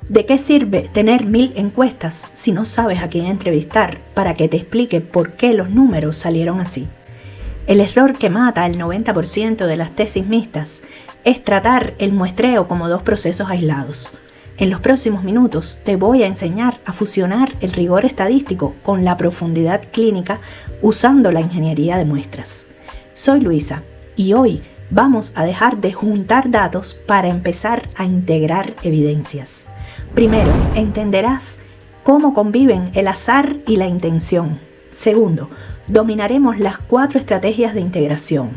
¿De qué sirve tener 1000 encuestas si no sabes a quién entrevistar para que te explique por qué los números salieron así? El error que mata el 90% de las tesis mixtas es tratar el muestreo como dos procesos aislados. En los próximos minutos te voy a enseñar a fusionar el rigor estadístico con la profundidad clínica usando la ingeniería de muestras. Soy Luisa y hoy vamos a dejar de juntar datos para empezar a integrar evidencias. Primero, entenderás cómo conviven el azar y la intención. Segundo, dominaremos las 4 estrategias de integración.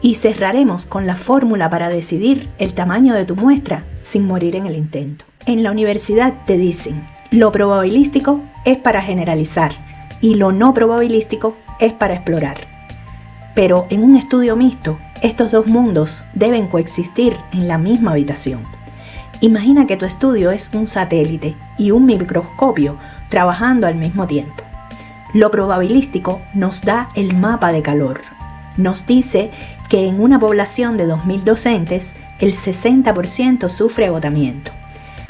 Y cerraremos con la fórmula para decidir el tamaño de tu muestra sin morir en el intento. En la universidad te dicen, lo probabilístico es para generalizar y lo no probabilístico es para explorar. Pero en un estudio mixto, estos dos mundos deben coexistir en la misma habitación. Imagina que tu estudio es un satélite y un microscopio trabajando al mismo tiempo. Lo probabilístico nos da el mapa de calor. Nos dice que en una población de 2000 docentes, el 60% sufre agotamiento.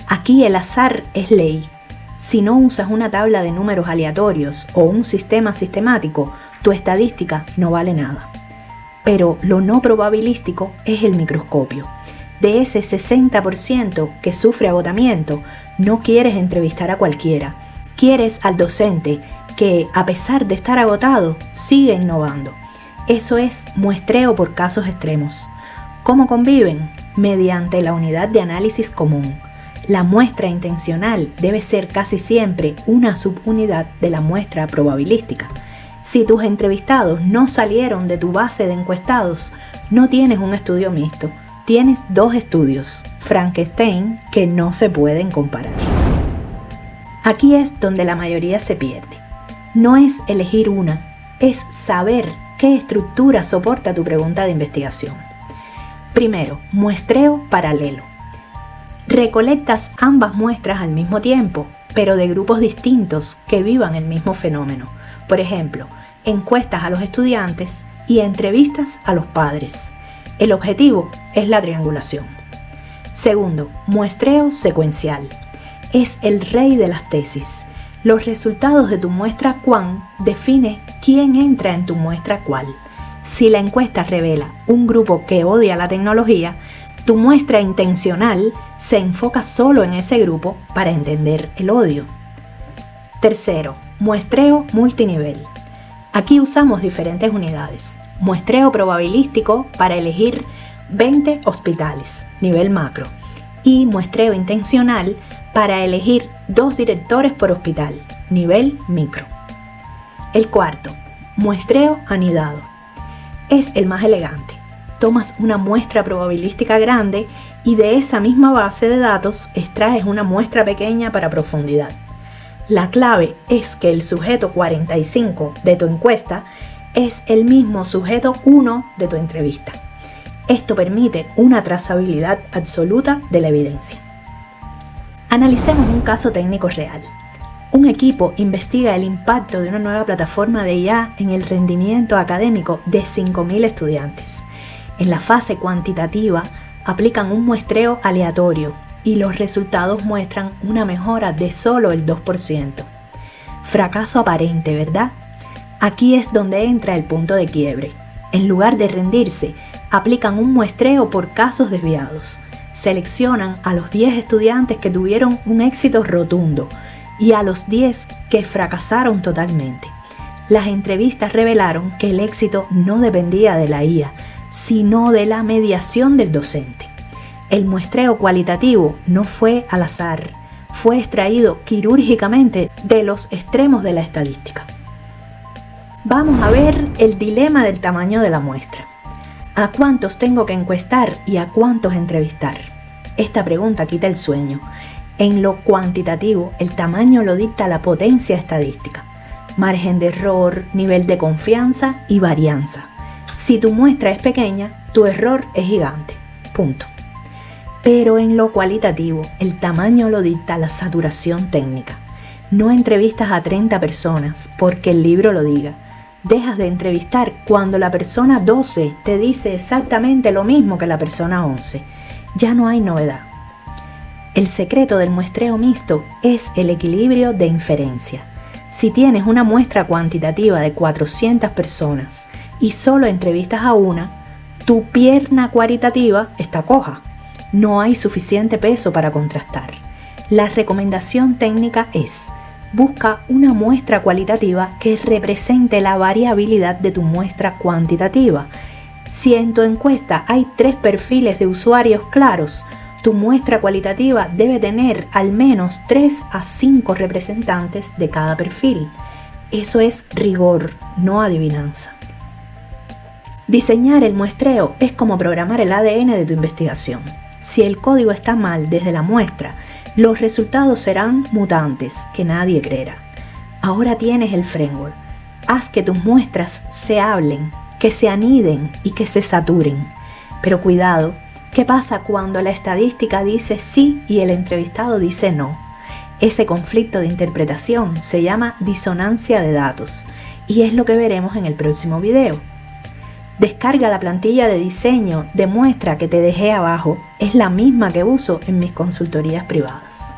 Aquí el azar es ley. Si no usas una tabla de números aleatorios o un sistema sistemático, tu estadística no vale nada. Pero lo no probabilístico es el microscopio. De ese 60% que sufre agotamiento, no quieres entrevistar a cualquiera. Quieres al docente que, a pesar de estar agotado, sigue innovando. Eso es muestreo por casos extremos. ¿Cómo conviven? Mediante la unidad de análisis común. La muestra intencional debe ser casi siempre una subunidad de la muestra probabilística. Si tus entrevistados no salieron de tu base de encuestados, no tienes un estudio mixto. Tienes 2 estudios, Frankenstein, que no se pueden comparar. Aquí es donde la mayoría se pierde. No es elegir una, es saber ¿qué estructura soporta tu pregunta de investigación? Primero, muestreo paralelo. Recolectas ambas muestras al mismo tiempo, pero de grupos distintos que vivan el mismo fenómeno. Por ejemplo, encuestas a los estudiantes y entrevistas a los padres. El objetivo es la triangulación. Segundo, muestreo secuencial. Es el rey de las tesis. Los resultados de tu muestra cuán define quién entra en tu muestra cuál. Si la encuesta revela un grupo que odia la tecnología, tu muestra intencional se enfoca solo en ese grupo para entender el odio. Tercero, muestreo multinivel. Aquí usamos diferentes unidades. Muestreo probabilístico para elegir 20 hospitales, nivel macro. Y muestreo intencional para elegir 2 directores por hospital, nivel micro. El cuarto, muestreo anidado. Es el más elegante. Tomas una muestra probabilística grande y de esa misma base de datos extraes una muestra pequeña para profundidad. La clave es que el sujeto 45 de tu encuesta es el mismo sujeto 1 de tu entrevista. Esto permite una trazabilidad absoluta de la evidencia. Analicemos un caso técnico real. Un equipo investiga el impacto de una nueva plataforma de IA en el rendimiento académico de 5.000 estudiantes. En la fase cuantitativa, aplican un muestreo aleatorio y los resultados muestran una mejora de solo el 2%. Fracaso aparente, ¿verdad? Aquí es donde entra el punto de quiebre. En lugar de rendirse, aplican un muestreo por casos desviados. Seleccionan a los 10 estudiantes que tuvieron un éxito rotundo y a los 10 que fracasaron totalmente. Las entrevistas revelaron que el éxito no dependía de la IA, sino de la mediación del docente. El muestreo cualitativo no fue al azar, fue extraído quirúrgicamente de los extremos de la estadística. Vamos a ver el dilema del tamaño de la muestra. ¿A cuántos tengo que encuestar y a cuántos entrevistar? Esta pregunta quita el sueño. En lo cuantitativo, el tamaño lo dicta la potencia estadística, margen de error, nivel de confianza y varianza. Si tu muestra es pequeña, tu error es gigante. Punto. Pero en lo cualitativo, el tamaño lo dicta la saturación técnica. No entrevistas a 30 personas porque el libro lo diga. Dejas de entrevistar cuando la persona 12 te dice exactamente lo mismo que la persona 11. Ya no hay novedad. El secreto del muestreo mixto es el equilibrio de inferencia. Si tienes una muestra cuantitativa de 400 personas y solo entrevistas a una, tu pierna cualitativa está coja. No hay suficiente peso para contrastar. La recomendación técnica es: busca una muestra cualitativa que represente la variabilidad de tu muestra cuantitativa. Si en tu encuesta hay 3 perfiles de usuarios claros, tu muestra cualitativa debe tener al menos 3 a 5 representantes de cada perfil. Eso es rigor, no adivinanza. Diseñar el muestreo es como programar el ADN de tu investigación. Si el código está mal desde la muestra, los resultados serán mutantes que nadie creerá. Ahora tienes el framework. Haz que tus muestras se hablen, que se aniden y que se saturen. Pero cuidado, ¿qué pasa cuando la estadística dice sí y el entrevistado dice no? Ese conflicto de interpretación se llama disonancia de datos y es lo que veremos en el próximo video. Descarga la plantilla de diseño de muestra que te dejé abajo. Es la misma que uso en mis consultorías privadas.